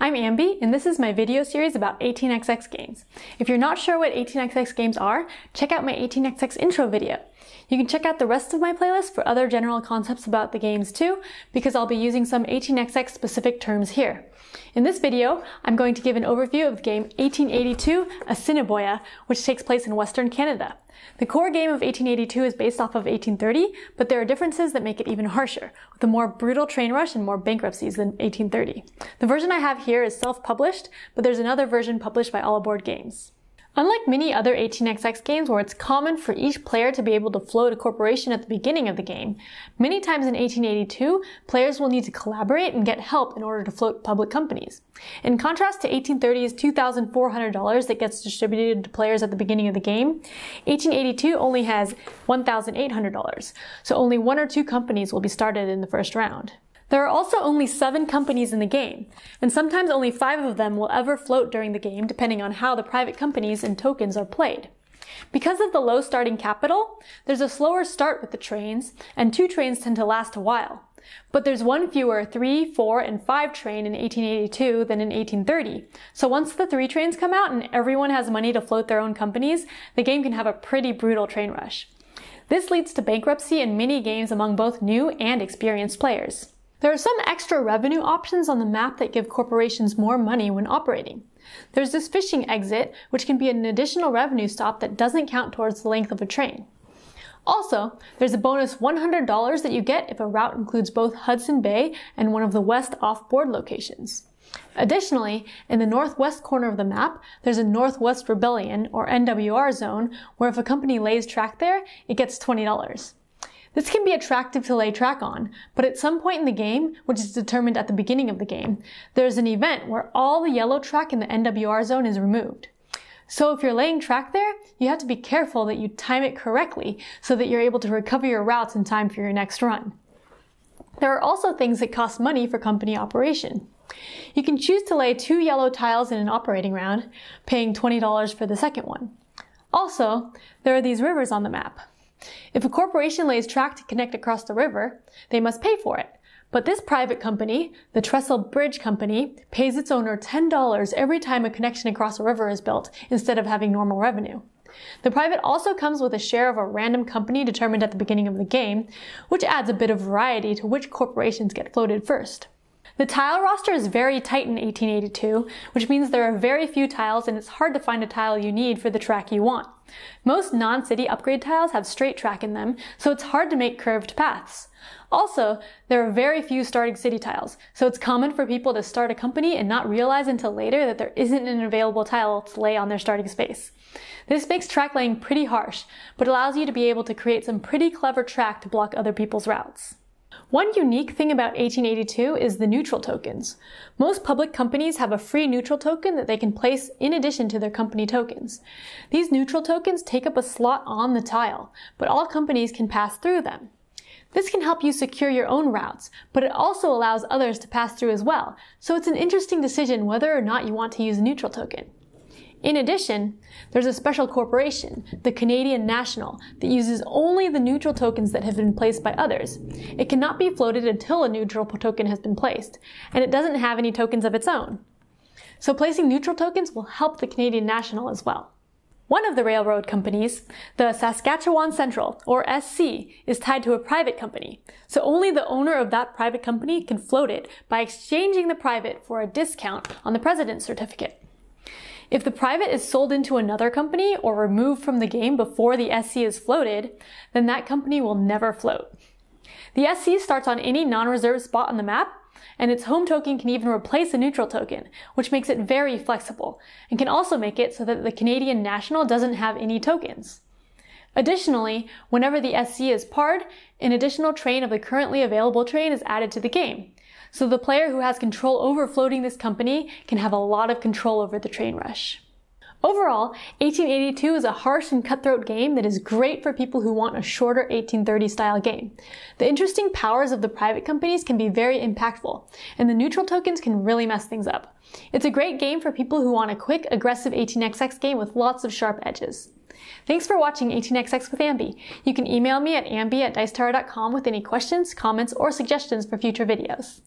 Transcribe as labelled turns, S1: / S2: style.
S1: I'm Ambie, and this is my video series about 18xx games. If you're not sure what 18xx games are, check out my 18xx intro video. You can check out the rest of my playlist for other general concepts about the games too, because I'll be using some 18xx specific terms here. In this video, I'm going to give an overview of the game 1882 Assiniboia, which takes place in Western Canada. The core game of 1882 is based off of 1830, but there are differences that make it even harsher, with a more brutal train rush and more bankruptcies than 1830. The version I have here is self-published, but there's another version published by All Aboard Games. Unlike many other 18xx games where it's common for each player to be able to float a corporation at the beginning of the game, many times in 1882, players will need to collaborate and get help in order to float public companies. In contrast to 1830's $2,400 that gets distributed to players at the beginning of the game, 1882 only has $1,800, so only 1 or 2 companies will be started in the first round. There are also only 7 companies in the game, and sometimes only 5 of them will ever float during the game depending on how the private companies and tokens are played. Because of the low starting capital, there's a slower start with the trains, and 2 trains tend to last a while. But there's 1 fewer 3, 4, and 5 train in 1882 than in 1830, so once the 3 trains come out and everyone has money to float their own companies, the game can have a pretty brutal train rush. This leads to bankruptcy in many games among both new and experienced players. There are some extra revenue options on the map that give corporations more money when operating. There's this fishing exit, which can be an additional revenue stop that doesn't count towards the length of a train. Also, there's a bonus $100 that you get if a route includes both Hudson Bay and one of the west off-board locations. Additionally, in the northwest corner of the map, there's a Northwest Rebellion, or NWR zone, where if a company lays track there, it gets $20. This can be attractive to lay track on, but at some point in the game, which is determined at the beginning of the game, there's an event where all the yellow track in the NWR zone is removed. So if you're laying track there, you have to be careful that you time it correctly so that you're able to recover your routes in time for your next run. There are also things that cost money for company operation. You can choose to lay 2 yellow tiles in an operating round, paying $20 for the second one. Also, there are these rivers on the map. If a corporation lays track to connect across the river, they must pay for it. But this private company, the Trestle Bridge Company, pays its owner $10 every time a connection across a river is built, instead of having normal revenue. The private also comes with a share of a random company determined at the beginning of the game, which adds a bit of variety to which corporations get floated first. The tile roster is very tight in 1882, which means there are very few tiles and it's hard to find a tile you need for the track you want. Most non-city upgrade tiles have straight track in them, so it's hard to make curved paths. Also, there are very few starting city tiles, so it's common for people to start a company and not realize until later that there isn't an available tile to lay on their starting space. This makes track laying pretty harsh, but allows you to be able to create some pretty clever track to block other people's routes. One unique thing about 1882 is the neutral tokens. Most public companies have a free neutral token that they can place in addition to their company tokens. These neutral tokens take up a slot on the tile, but all companies can pass through them. This can help you secure your own routes, but it also allows others to pass through as well, so it's an interesting decision whether or not you want to use a neutral token. In addition, there's a special corporation, the Canadian National, that uses only the neutral tokens that have been placed by others. It cannot be floated until a neutral token has been placed, and it doesn't have any tokens of its own. So placing neutral tokens will help the Canadian National as well. One of the railroad companies, the Saskatchewan Central, or SC, is tied to a private company, so only the owner of that private company can float it by exchanging the private for a discount on the president's certificate. If the private is sold into another company or removed from the game before the SC is floated, then that company will never float. The SC starts on any non-reserved spot on the map, and its home token can even replace a neutral token, which makes it very flexible, and can also make it so that the Canadian National doesn't have any tokens. Additionally, whenever the SC is parred, an additional train of the currently available train is added to the game. So the player who has control over floating this company can have a lot of control over the train rush. Overall, 1882 is a harsh and cutthroat game that is great for people who want a shorter 1830 style game. The interesting powers of the private companies can be very impactful, and the neutral tokens can really mess things up. It's a great game for people who want a quick, aggressive 18xx game with lots of sharp edges. Thanks for watching 18xx with Ambie. You can email me at ambie@dicetower.com with any questions, comments, or suggestions for future videos.